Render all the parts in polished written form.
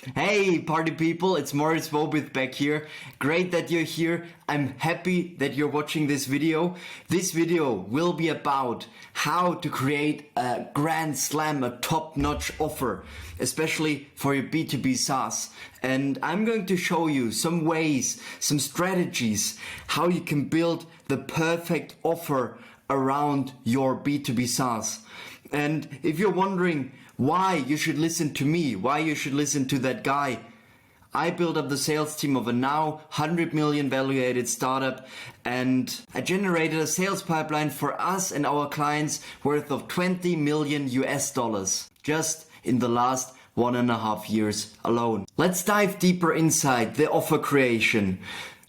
Hey party people, it's Moritz Wobith back here. Great that you're here. I'm happy that you're watching this video. This video will be about how to create a grand slam, a top-notch offer, especially for your B2B SaaS. And I'm going to show you some ways, some strategies, how you can build the perfect offer around your B2B SaaS. And if you're wondering why you should listen to me, why you should listen to that guy, I built up the sales team of a now 100 million valuated startup, and I generated a sales pipeline for us and our clients worth of 20 million US dollars just in the last 1.5 years alone. Let's dive deeper inside the offer creation.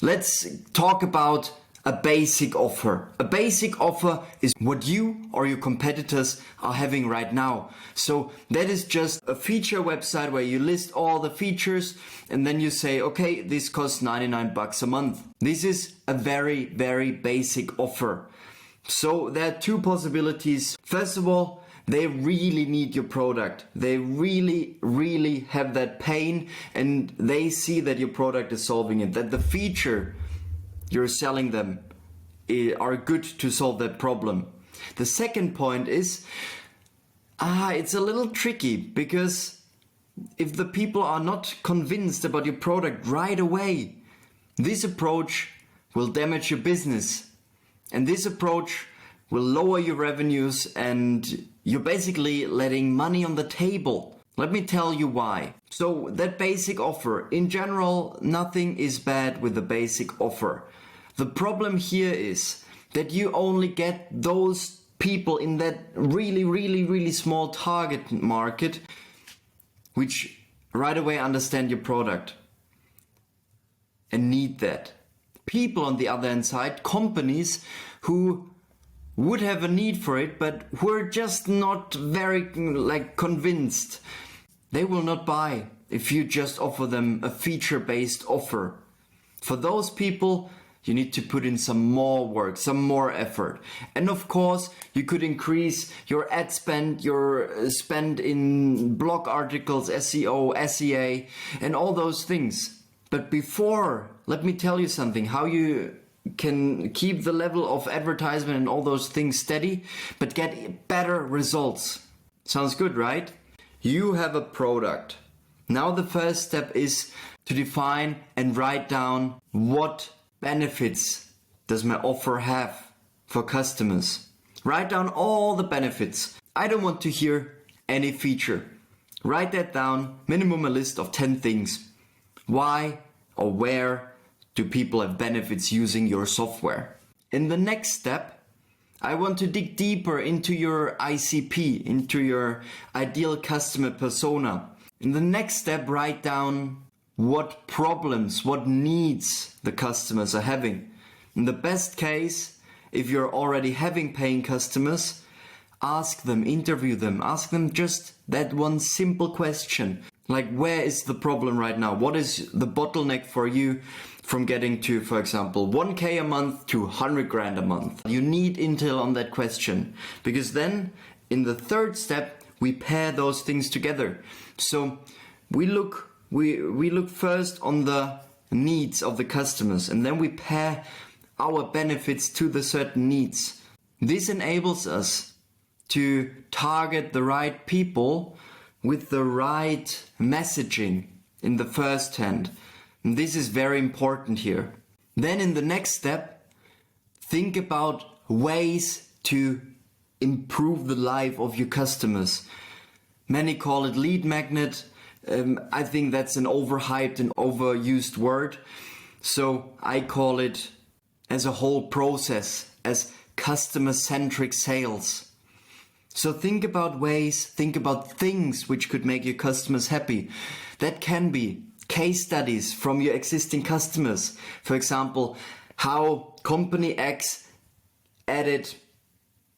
Let's talk about a basic offer. A basic offer is what you or your competitors are having right now. So that is just a feature website where you list all the features and then you say, okay, this costs 99 bucks a month. This is a very, very basic offer. So there are two possibilities. First of all, they really need your product. They really, really have that pain and they see that your product is solving it, that the feature you're selling them are good to solve that problem. The second point is, it's a little tricky because if the people are not convinced about your product right away, this approach will damage your business. And this approach will lower your revenues and you're basically letting money on the table. Let me tell you why. So that basic offer, in general, nothing is bad with the basic offer. The problem here is that you only get those people in that really small target market which right away understand your product and need that. People on the other hand side, companies who would have a need for it but who are just not very convinced, they will not buy if you just offer them a feature-based offer. For those people, you need to put in some more work, some more effort. And of course, you could increase your ad spend, your spend in blog articles, SEO, SEA, and all those things. But before, let me tell you something, how you can keep the level of advertisement and all those things steady, but get better results. Sounds good, right? You have a product. Now the first step is to define and write down what benefits does my offer have for customers. Write down all the benefits. I don't want to hear any feature. Write that down, minimum a list of 10 things. Why or where do people have benefits using your software? In the next step, I want to dig deeper into your ICP, into your ideal customer persona. In the next step, write down what problems, what needs the customers are having. In the best case, if you're already having paying customers, ask them, interview them, ask them just that one simple question. Like, where is the problem right now? What is the bottleneck for you from getting to, for example, 1K a month to 100 grand a month? You need intel on that question, because then in the third step, we pair those things together. So we look first on the needs of the customers and then we pair our benefits to the certain needs. This enables us to target the right people with the right messaging in the first hand. And this is very important here. Then in the next step, think about ways to improve the life of your customers. Many call it lead magnet. I think that's an overhyped and overused word. So I call it as a whole process, as customer-centric sales. So think about ways, think about things which could make your customers happy. That can be case studies from your existing customers. For example, how company X added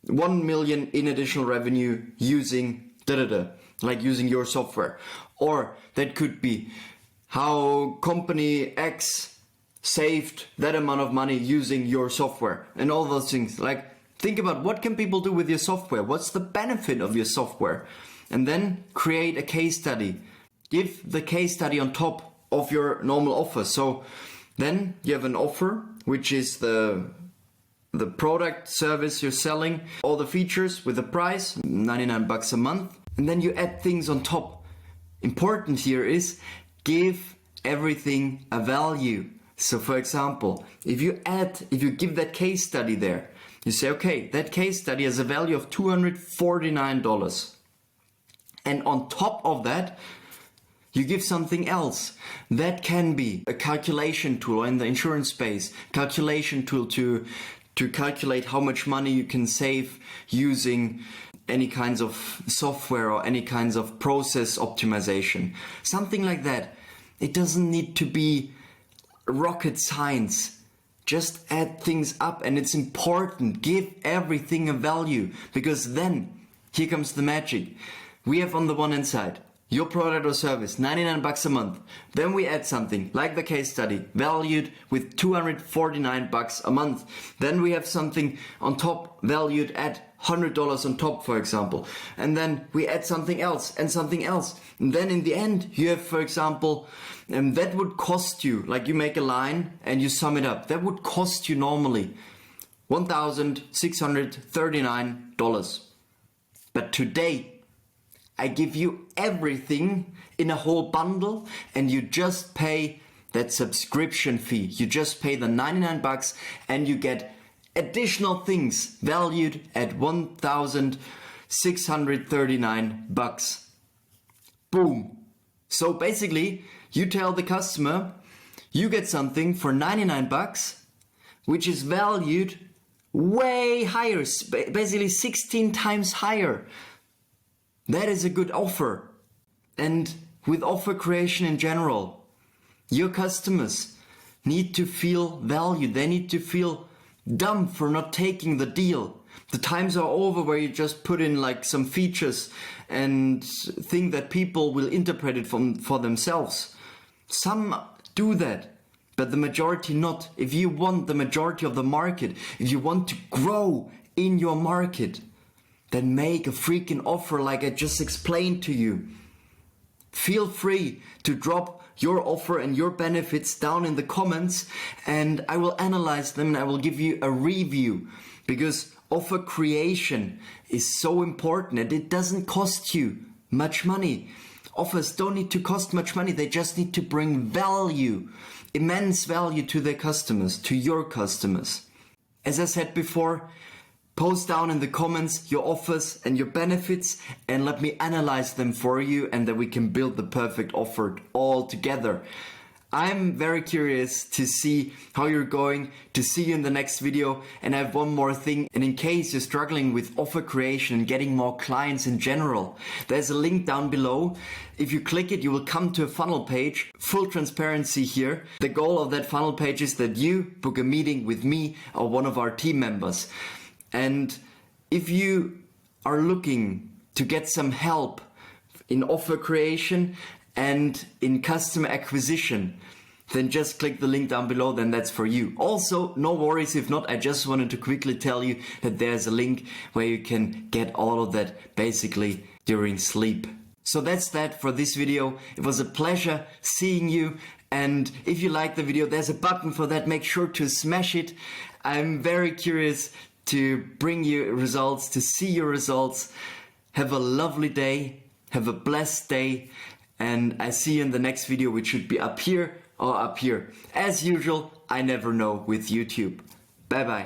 1 million in additional revenue using like using your software. Or that could be how company X saved that amount of money using your software and all those things. Like, think about what can people do with your software? What's the benefit of your software? And then create a case study. give the case study on top of your normal offer. So then you have an offer, which is the product, service you're selling, all the features with the price, 99 bucks a month. And then you add things on top. Important here is give everything a value. So for example, if you give that case study there, you say, okay, that case study has a value of $249. And on top of that, you give something else. That can be a calculation tool in the insurance space, calculation tool to calculate how much money you can save using any kinds of software or any kinds of process optimization. Something like that. It doesn't need to be rocket science. Just add things up, and it's important. Give everything a value, because then here comes the magic. We have on the one hand side your product or service, 99 bucks a month. Then we add something like the case study, valued with 249 bucks a month. Then we have something on top valued at $100 on top, for example. And then we add something else and something else. And then in the end, you have, for example, that would cost you, like you make a line and you sum it up. That would cost you normally $1,639. But today, I give you everything in a whole bundle, and you just pay that subscription fee. You just pay the 99 bucks and you get additional things valued at 1,639 bucks. Boom. So basically, you tell the customer you get something for 99 bucks, which is valued way higher, basically 16 times higher. That is a good offer. And with offer creation in general, your customers need to feel valued. They need to feel dumb for not taking the deal. The times are over where you just put in like some features and think that people will interpret it for themselves. Some do that, but the majority not. If you want the majority of the market, if you want to grow in your market, then make a freaking offer like I just explained to you. Feel free to drop your offer and your benefits down in the comments, and I will analyze them and I will give you a review, because offer creation is so important and it doesn't cost you much money. Offers don't need to cost much money, they just need to bring value, immense value to their customers, to your customers. As I said before, post down in the comments your offers and your benefits and let me analyze them for you, and that we can build the perfect offer all together. I'm very curious to see how you're going, to see you in the next video. And I have one more thing, and in case you're struggling with offer creation and getting more clients in general, there's a link down below. If you click it, you will come to a funnel page. Full transparency here. The goal of that funnel page is that you book a meeting with me or one of our team members. And if you are looking to get some help in offer creation and in customer acquisition, then just click the link down below, then that's for you. Also, no worries if not, I just wanted to quickly tell you that there's a link where you can get all of that basically during sleep. So that's that for this video. It was a pleasure seeing you, and if you like the video, there's a button for that, make sure to smash it. I'm very curious to bring you results, to see your results. Have a lovely day, have a blessed day, and I see you in the next video, which should be up here or up here. As usual, I never know with YouTube. Bye bye.